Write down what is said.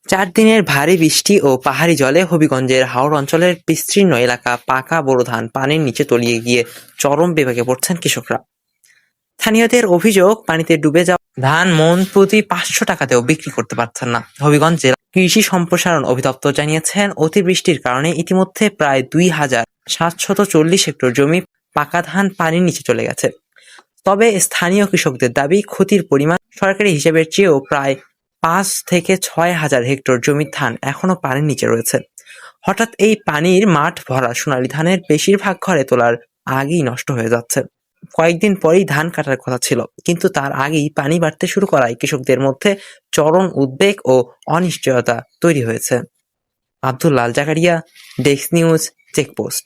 4 দিনের ভারী বৃষ্টি ও পাহাড়ি জলে হবিগঞ্জের হাওড় অঞ্চলের বিস্তীর্ণ এলাকা পাকা বোরো ধান পানির নিচে তলিয়ে গিয়ে চরম বিপাকে পড়ছেন কৃষকরা। স্থানীয়দের অভিযোগ, পানিতে ডুবে যাওয়া ধান মন প্রতি 500 টাকাতেও বিক্রি করতে পারছেন না। হবিগঞ্জ জেলা কৃষি সম্প্রসারণ অধিদপ্তর জানিয়েছেন, অতিবৃষ্টির কারণে ইতিমধ্যে প্রায় 2,740 হেক্টর জমি পাকা ধান পানির নিচে চলে গেছে। তবে স্থানীয় কৃষকদের দাবি, ক্ষতির পরিমাণ সরকারি হিসেবের চেয়েও প্রায় 5 থেকে 6,000 হেক্টর জমির ধান এখনো পানির নিচে রয়েছে। হঠাৎ এই পানির মাঠ ভরা সোনালী ধানের বেশিরভাগ ঘরে তোলার আগেই নষ্ট হয়ে যাচ্ছে। কয়েকদিন পরেই ধান কাটার কথা ছিল, কিন্তু তার আগেই পানি বাড়তে শুরু করায় কৃষকদের মধ্যে চরম উদ্বেগ ও অনিশ্চয়তা তৈরি হয়েছে। আব্দুল লাল জাকারিয়া, ডেস্ক নিউজ, চেকপোস্ট।